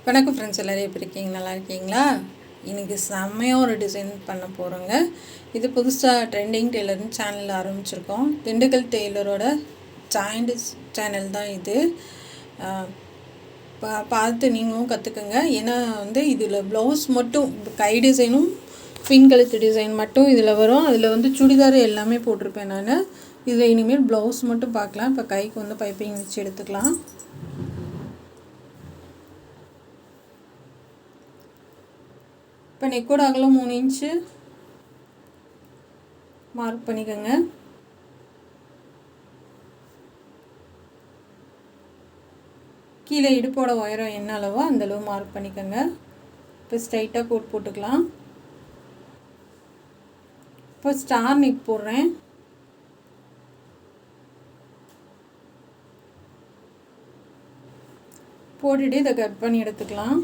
வணக்கம் ஃப்ரெண்ட்ஸ், எல்லோரும் எப்படி இருக்கீங்க? நல்லா இருக்கீங்களா? இன்றைக்கி செம்மையாக ஒரு டிசைன் பண்ண போகிறோங்க. இது புதுசாக ட்ரெண்டிங் டெய்லர்னு சேனல் ஆரம்பிச்சிருக்கோம். திண்டுக்கல் டெய்லரோட ஜாயிண்ட் சேனல் தான் இது. பார்த்து நீங்களும் கற்றுக்குங்க. ஏன்னா இதில் ப்ளவுஸ் மட்டும் கை டிசைனும் பின் கழுத்து டிசைன் மட்டும் இதில் வரும். அதில் சுடிதார் எல்லாமே போட்டிருப்பேன் நான். இதில் இனிமேல் ப்ளவுஸ் மட்டும் பார்க்கலாம். இப்போ கைக்கு பைப்பிங் வச்சு எடுத்துக்கலாம். இப்போ நெக்கோட அகலம் 3 இன்ச்சு மார்க் பண்ணிக்கோங்க. கீழே இடுப்போட உயரம் என்ன அளவோ அந்தளவு மார்க் பண்ணிக்கோங்க. இப்போ ஸ்ட்ரைட்டாக போட்டுக்கலாம். இப்போ ஸ்டார் நெக் போடுறேன். போட்டுட்டு இதை கட் பண்ணி எடுத்துக்கலாம்.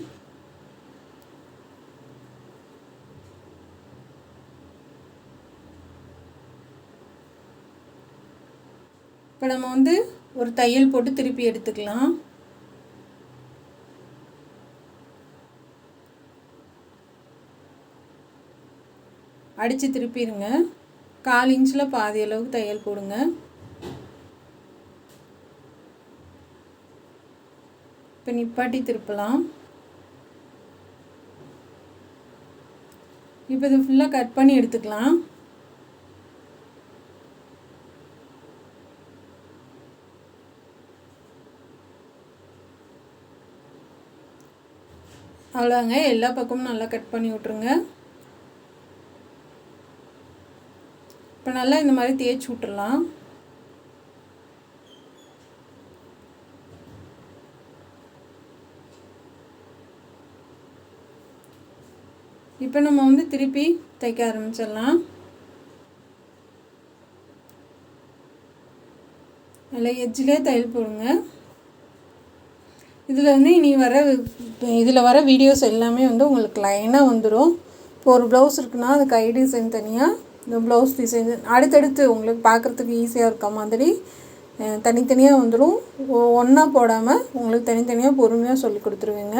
இப்போ நம்ம ஒரு தையல் போட்டு திருப்பி எடுத்துக்கலாம். அடித்து திருப்பிடுங்க. 1/4 இன்ச்சில் பாதி அளவுக்கு தையல் போடுங்க. இப்போ நிப்பாட்டி திருப்பலாம். இப்போ இது ஃபுல்லாக கட் பண்ணி எடுத்துக்கலாம். அவ்வளோங்க, எல்லா பக்கமும் நல்லா கட் பண்ணி விட்ருங்க. இப்போ நல்லா இந்த மாதிரி தேய்ச்சி விட்டுறலாம். இப்போ நம்ம திருப்பி தைக்க ஆரம்பிச்சிடலாம். நல்லா எட்ஜிலே தையல் போடுங்க. இதில் வர வீடியோஸ் எல்லாமே உங்களுக்கு லைனாக வந்துடும். இப்போ ஒரு ப்ளவுஸ் இருக்குன்னா அது கை டிசைன் தனியாக, இந்த ப்ளவுஸ் டிசைன் அடுத்தடுத்து உங்களுக்கு பார்க்குறதுக்கு ஈஸியாக இருக்க மாதிரி தனித்தனியாக வந்துடும். ஒன்றா போடாமல் உங்களுக்கு தனித்தனியாக பொறுமையாக சொல்லி கொடுத்துருவேங்க.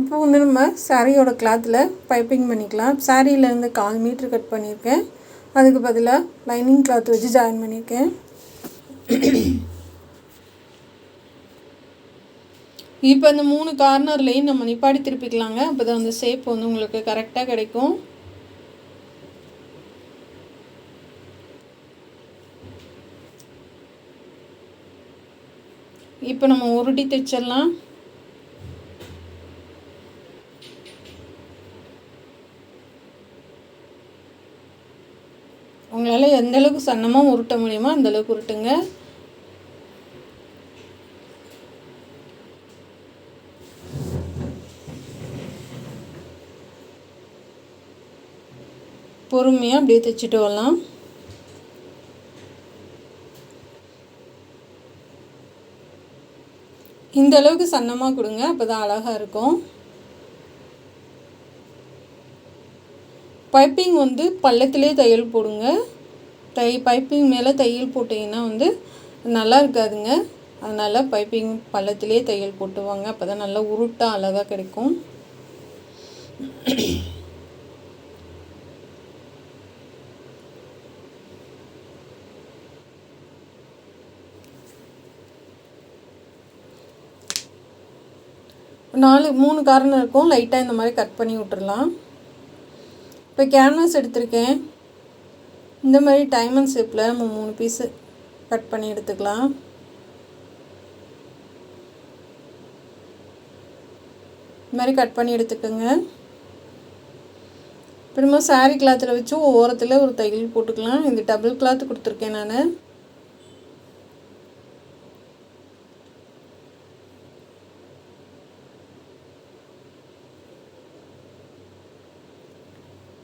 இப்போ நம்ம சாரியோட கிளாத்தில் பைப்பிங் பண்ணிக்கலாம். சாரியிலேருந்து 1/4 மீட்ரு கட் பண்ணியிருக்கேன். அதுக்கு பதிலாக லைனிங் கிளாத் வச்சு ஜாயின் பண்ணியிருக்கேன். இப்போ இந்த 3 கார்னர்லேயும் நம்ம நிப்பாடி திருப்பிக்கலாங்க. அப்போ தான் அந்த ஷேப் உங்களுக்கு கரெக்டாக கிடைக்கும். இப்போ நம்ம உருட்டி தைச்சிடலாம். உங்களால் எந்த அளவுக்கு சன்னமாக உருட்ட முடியுமோ அந்தளவுக்கு உருட்டுங்க. பொறுமையாக அப்படியே தைச்சிட்டு வரலாம். இந்த அளவுக்கு சன்னமாக கொடுங்க, அப்போ தான் அழகாக இருக்கும். பைப்பிங் பள்ளத்திலே தையல் போடுங்க. பைப்பிங் மேலே தையல் போட்டிங்கன்னா நல்லா இருக்காதுங்க. அதனால் பைப்பிங் பள்ளத்திலே தையல் போட்டுவாங்க. அப்போ தான் நல்லா உருட்டாக அழகாக கிடைக்கும். மூணு கார்னர் இருக்கும். லைட்டாக இந்த மாதிரி கட் பண்ணி விட்டுறலாம். இப்போ கேன்வாஸ் எடுத்திருக்கேன். இந்த மாதிரி டைமண்ட் ஷேப்பில் நம்ம 3 பீஸு கட் பண்ணி எடுத்துக்கலாம். இந்த மாதிரி கட் பண்ணி எடுத்துக்கோங்க. இப்போ நம்ம சாரீ கிளாத்தில் வச்சு ஓரத்தில் ஒரு தையல் போட்டுக்கலாம். இது டபுள் கிளாத் கொடுத்துருக்கேன் நான்.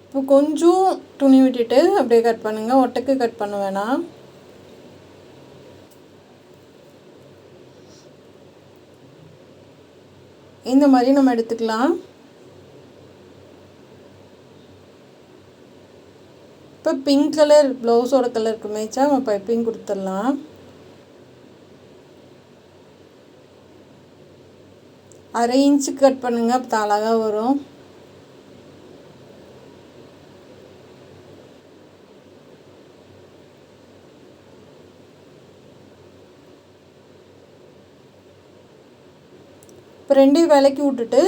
இப்போ கொஞ்சம் துணி விட்டுட்டு அப்படியே கட் பண்ணுங்கள். ஒட்டைக்கு கட் பண்ண வேணாம். இந்த மாதிரி நம்ம எடுத்துக்கலாம். இப்போ பிங்க் கலர் ப்ளவுஸோட கலருக்கு மேட்சாக நம்ம பைப்பிங் கொடுத்துடலாம். 1/2 இன்ச்சு கட் பண்ணுங்கள், அப்போ அழகாக வரும். இப்போ 2 விலக்கி விட்டுட்டு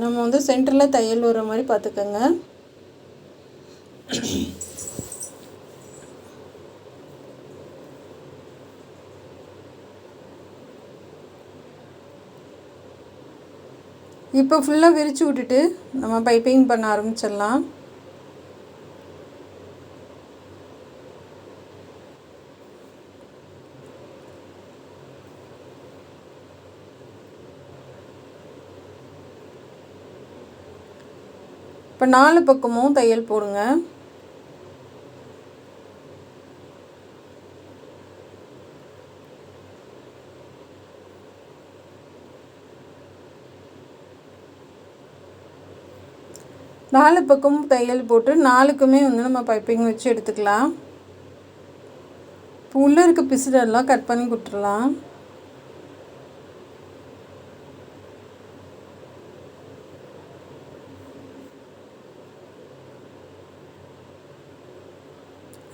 நம்ம வந்து சென்டரில் தையல் வர மாதிரி பார்த்துக்கோங்க. இப்போ ஃபுல்லாக விரித்து விட்டுட்டு நம்ம பைப்பிங் பண்ண ஆரம்பிச்சிடலாம். இப்போ 4 பக்கமும் தையல் போடுங்க. நாலு பக்கமும் தையல் போட்டு 4க்குமே வந்து நம்ம பைப்பிங் வச்சு எடுத்துக்கலாம். இப்போ உள்ளே இருக்க பிசுடெல்லாம் கட் பண்ணி கொடுத்துடலாம்.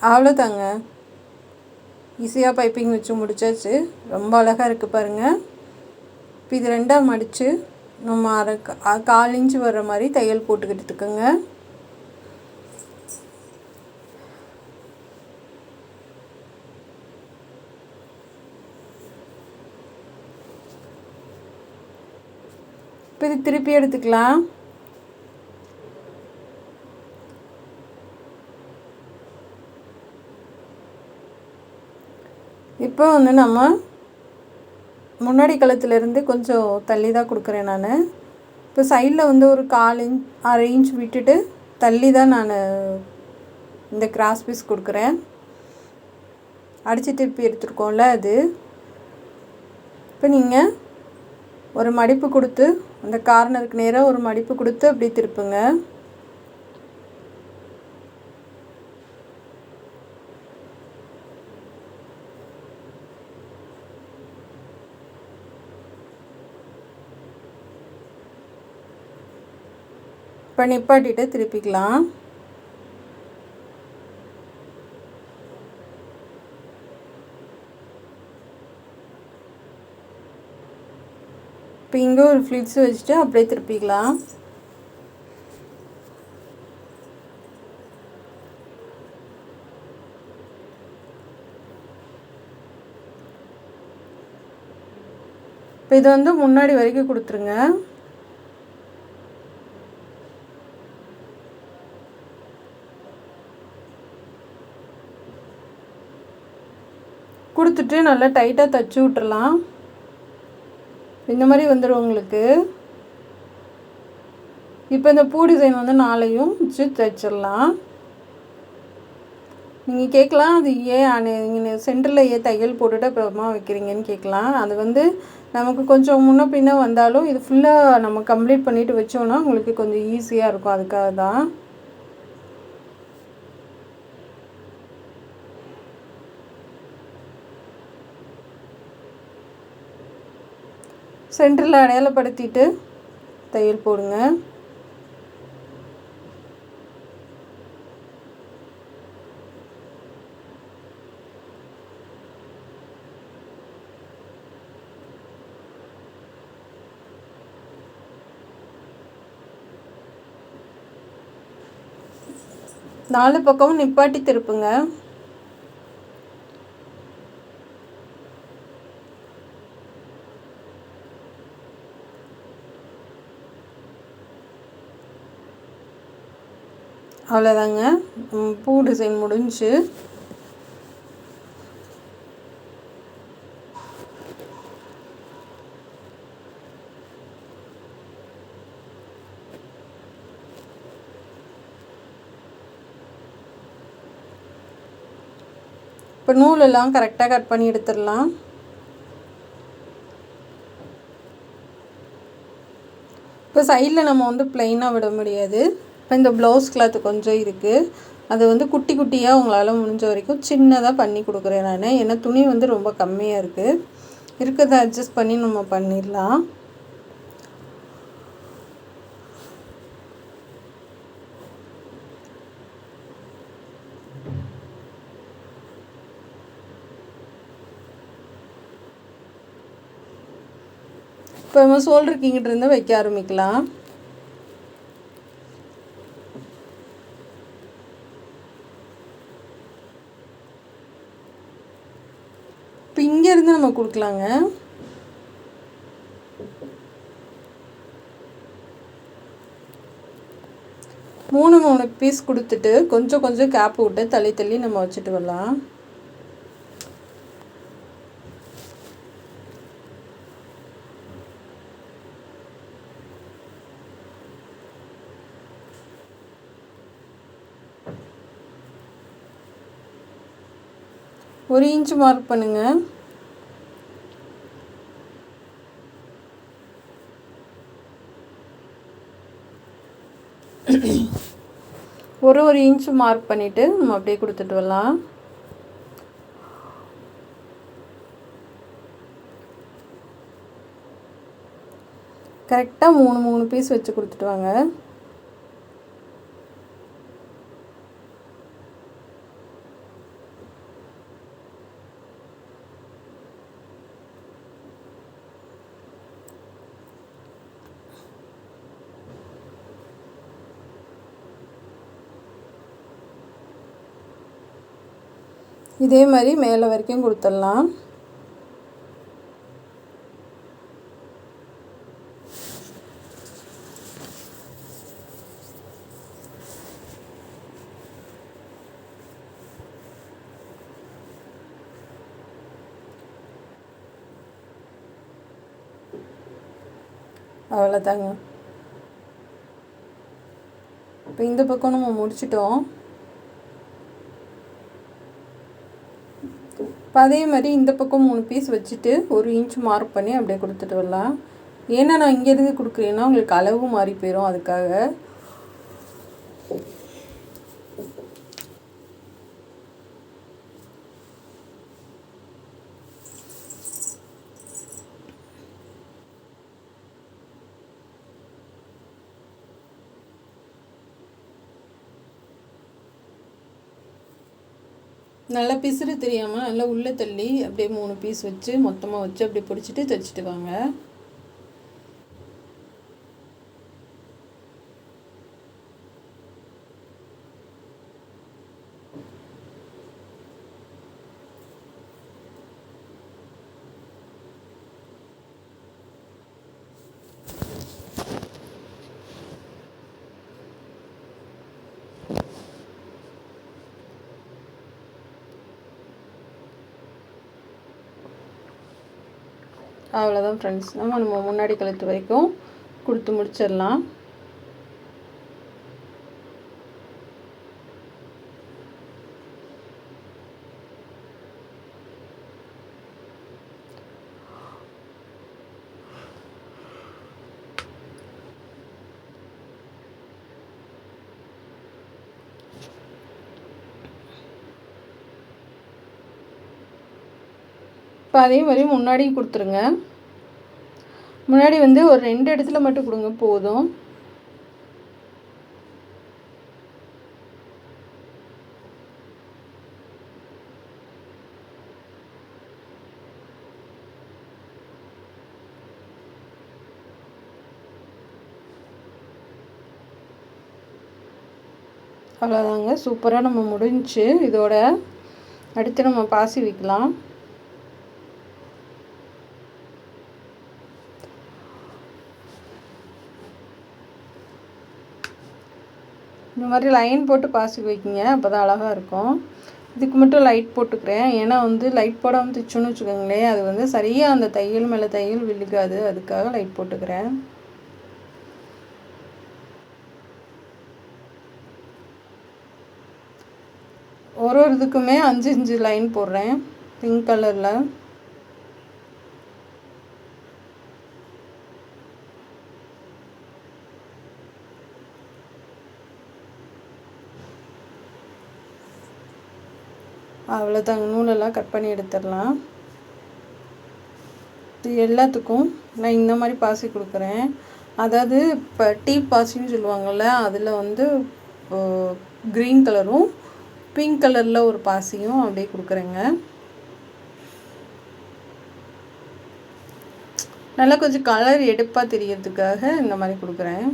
அவ்வளோதாங்க, ஈஸியாக பைப்பிங் வச்சு முடிச்சாச்சு. ரொம்ப அழகாக இருக்குது பாருங்கள். இப்போ இது 2ஆக மடித்து நம்ம 1/4 இன்ச்சு வர்ற மாதிரி தையல் போட்டுக்கிட்டுக்கோங்க. இப்போ இது திருப்பி எடுத்துக்கலாம். இப்போ வந்து நம்ம முன்னாடி கழுத்துலேருந்து கொஞ்சம் தள்ளி தான் கொடுக்குறேன் நான். இப்போ சைடில் வந்து ஒரு 1/4 இன்ச் விட்டுட்டு தள்ளி தான் நான் இந்த கிராஸ் பீஸ் கொடுக்குறேன். அடித்து திருப்பி எடுத்துருக்கோம்ல அது. இப்போ நீங்கள் ஒரு மடிப்பு கொடுத்து அந்த கார்னருக்கு நேராக ஒரு மடிப்பு கொடுத்து அப்படி திருப்புங்க. இப்போ நிப்பாட்டிட்டு திருப்பிக்கலாம். இப்போ இங்கே ஒரு ஃப்ளிட்ஸ் வச்சுட்டு அப்படியே திருப்பிக்கலாம். இப்போ இதை வந்து முன்னாடி வரைக்கும் கொடுத்துருங்க. கொடுத்துட்டு நல்லா டைட்டாக தைச்சி விட்டுறலாம். இந்த மாதிரி வந்துடும் உங்களுக்கு. இப்போ இந்த பூ டிசைன் வந்து 4ஐயும் வச்சு தைச்சிடலாம். நீங்கள் கேட்கலாம், அது ஏன் நீங்கள் சென்டரில் ஏன் தையல் போட்டுட்டு அப்புறமா வைக்கிறீங்கன்னு கேட்கலாம். அது வந்து நமக்கு கொஞ்சம் முன்ன பின்ன வந்தாலும் இது ஃபுல்லாக நம்ம கம்ப்ளீட் பண்ணிவிட்டு வச்சோன்னா உங்களுக்கு கொஞ்சம் ஈஸியாக இருக்கும். அதுக்காக தான். சென்டரில் அடையாளப்படுத்திட்டு தையல் போடுங்க. நாலு பக்கமும் நிப்பாட்டி திருப்புங்க. அவ்வளோதாங்க, பூ டிசைன் முடிஞ்சு. இப்போ நூலெல்லாம் கரெக்டாக கட் பண்ணி எடுத்துடலாம். இப்போ சைடில் நம்ம வந்து ப்ளைனாக விட முடியாது. இப்போ இந்த ப்ளவுஸ் கிளாத்து கொஞ்சம் இருக்குது, அது வந்து குட்டி குட்டியாக உங்களால் முடிஞ்ச வரைக்கும் சின்னதாக பண்ணி கொடுக்குறேன் நான். ஏன்னா துணி வந்து ரொம்ப கம்மியாக இருக்குது, இருக்கிறத அட்ஜஸ்ட் பண்ணி நம்ம பண்ணிடலாம். இப்போ நம்ம ஷோல்டருக்கு இங்கிட்ட இருந்து வைக்க ஆரம்பிக்கலாம். இப்போ இங்கேருந்து நம்ம கொடுக்கலாங்க. மூணு பீஸ் கொடுத்துட்டு கொஞ்சம் கொஞ்சம் கேப் விட்டு தள்ளி தள்ளி நம்ம வச்சுட்டு வரலாம். ஒரு இன்ச் மார்க் பண்ணுங்க. ஒரு இன்ச் மார்க் பண்ணிவிட்டு நம்ம அப்படியே கொடுத்துட்டு வரலாம். கரெக்டாக மூணு பீஸ் வச்சு கொடுத்துட்டு வாங்க. இதே மாதிரி மேலே வரைக்கும் கொடுத்துடலாம். அவ்வளோதாங்க. இப்போ இந்த பக்கம் நம்ம முடிச்சிட்டோம். இப்போ அதே மாதிரி இந்த பக்கம் 3 பீஸ் வச்சுட்டு ஒரு இன்ச் மார்க் பண்ணி அப்படியே கொடுத்துட்டு வரலாம். ஏன்னா நான் இங்கேருந்து கொடுக்குறேன்னா உங்களுக்கு அளவு மாறி போயிடும், அதுக்காக. நல்லா பிசுறு தெரியாமல் நல்லா உள்ளே தள்ளி அப்படியே 3 பீஸ் வச்சு மொத்தமாக வச்சு அப்படியே பிடிச்சிட்டு தைச்சிட்டு வாங்க. அவ்வளோதான் ஃப்ரெண்ட்ஸ், நம்ம முன்னாடி கழுத்து வரைக்கும் கொடுத்து முடிச்சிடலாம். இப்போ அதே மாதிரி முன்னாடி கொடுத்துருங்க. முன்னாடி வந்து ஒரு 2 இடத்துல மட்டும் கொடுங்க போதும். அவ்வளோதாங்க, சூப்பராக நம்ம முடிஞ்சிச்சு. இதோட அடுத்து நம்ம பாசி வைக்கலாம். இந்த மாதிரி லைன் போட்டு பாசி வைக்கிங்க, அப்போ தான் அழகாக இருக்கும். இதுக்கு மட்டும் லைட் போட்டுக்கிறேன், ஏன்னா வந்து லைட் போடாமல் தைச்சோன்னு வச்சுக்கோங்களேன், அது வந்து சரியாக அந்த தையல் மேலே தையல் விழுகாது, அதுக்காக லைட் போட்டுக்கிறேன். ஒரு இதுக்குமே 5 லைன் போடுறேன் பிங்க் கலரில். அவ்வளோதாங்க, நூலெல்லாம் கட் பண்ணி எடுத்துடலாம். இது எல்லாத்துக்கும் நான் இந்த மாதிரி பாசி கொடுக்குறேன். அதாவது இப்போ டீ பாசின்னு சொல்லுவாங்கள்ல, அதில் வந்து க்ரீன் கலரும் பிங்க் கலரில் ஒரு பாசியும் அப்படியே கொடுக்குறேங்க. நல்லா கொஞ்சம் கலர் எடுப்பாக தெரியறதுக்காக இந்த மாதிரி கொடுக்குறேன்.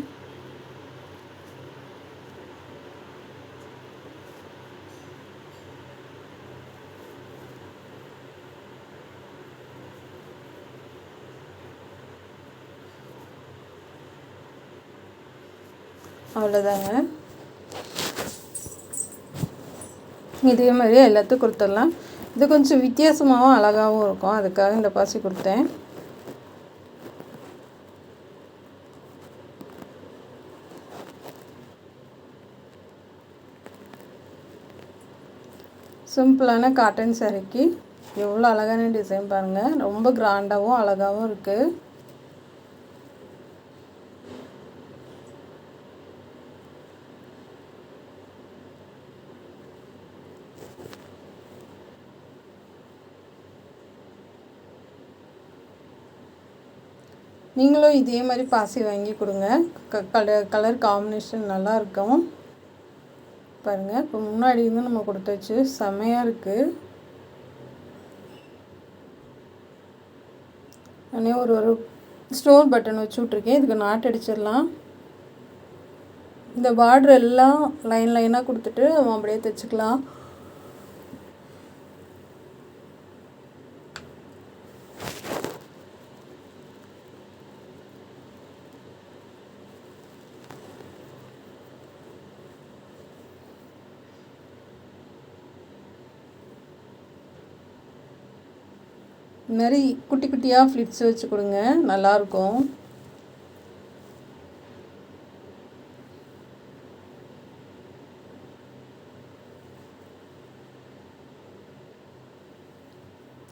அவ்வளோதாங்க. இதே மாதிரி எல்லாத்துக்கும் கொடுத்துடலாம். இது கொஞ்சம் வித்தியாசமாகவும் அழகாகவும் இருக்கும், அதுக்காக இந்த பாசி கொடுத்தேன். சிம்பிளான காட்டன் சாரீக்கு எவ்வளோ அழகான டிசைன் பாருங்கள். ரொம்ப கிராண்டாகவும் அழகாகவும் இருக்குது. நீங்களும் இதே மாதிரி பாசி வாங்கி கொடுங்க. கலர் காம்பினேஷன் நல்லாயிருக்கும். பாருங்கள், இப்போ முன்னாடி இருந்து நம்ம கொடுத்தாச்சு, செம்மையாக இருக்குது. நானே ஒரு ஸ்டோன் பட்டன் வச்சு விட்ருக்கேன். இதுக்கு நாட் அடிச்சிடலாம். இந்த பார்டர் எல்லாம் லைனாக கொடுத்துட்டு நம்ம அப்படியே தைச்சிக்கலாம். இந்த மாதிரி குட்டி குட்டியாக ஃப்ளிட்ஸ் வச்சு கொடுங்க, நல்லாயிருக்கும்.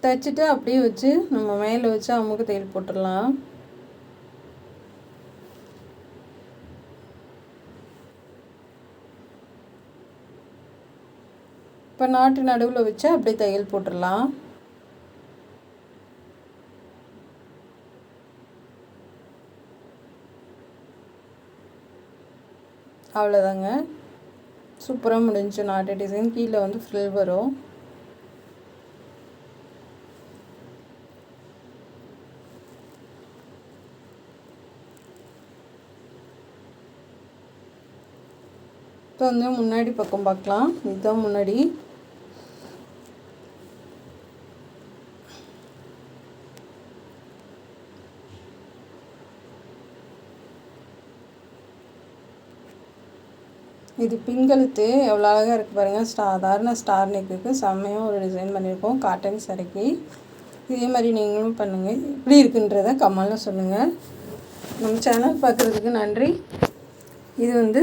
தைச்சிட்டு அப்படியே வச்சு நம்ம மேலே வச்சு அமுக்கு தையல் போட்டுடலாம். இப்போ நாட்டு நடுவில் வச்சு அப்படியே தையல் போட்டுடலாம். அவ்வளோதாங்க, சூப்பராக முடிஞ்சு. நாட்டு டிசைன் கீழே வந்து ஃப்ரில் வரும். இப்போ வந்து முன்னாடி பக்கம் பார்க்கலாம். இதுதான் முன்னாடி. இது பிங்கழுத்து எவ்வளோ அழகாக இருக்குது பாருங்கள். சாதாரண ஸ்டார் நெக்குக்கு செம்மையாக ஒரு டிசைன் பண்ணியிருக்கோம் காட்டன் சாரிக்கு. இதே மாதிரி நீங்களும் பண்ணுங்கள். எப்படி இருக்குன்றதை கமெண்ட்டில் சொல்லுங்கள். நம்ம சேனல் பார்க்குறதுக்கு நன்றி. இது வந்து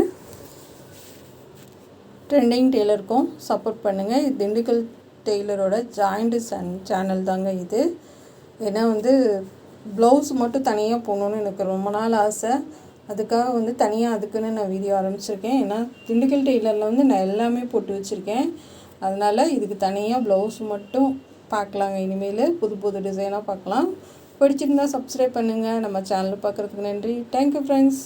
ட்ரெண்டிங் டெய்லருக்கும் சப்போர்ட் பண்ணுங்கள். இது திண்டுக்கல் டெய்லரோட ஜாயிண்ட் சேனல் தாங்க இது. ஏன்னா வந்து ப்ளவுஸ் மட்டும் தனியாக போகணுன்னு எனக்கு ரொம்ப நாள் ஆசை. அதுக்காக வந்து தனியாக அதுக்குன்னு நான் வீடியோ ஆரம்பிச்சிருக்கேன். ஏன்னா திண்டுக்கல் டெய்லரில் வந்து நான் எல்லாமே போட்டு வச்சுருக்கேன். அதனால் இதுக்கு தனியாக ப்ளவுஸ் மட்டும் பார்க்கலாங்க. இனிமேல் புது புது டிசைனாக பார்க்கலாம். பிடிச்சிருந்தால் சப்ஸ்கிரைப் பண்ணுங்கள். நம்ம சேனல் பார்க்குறதுக்கு நன்றி. Thank you friends.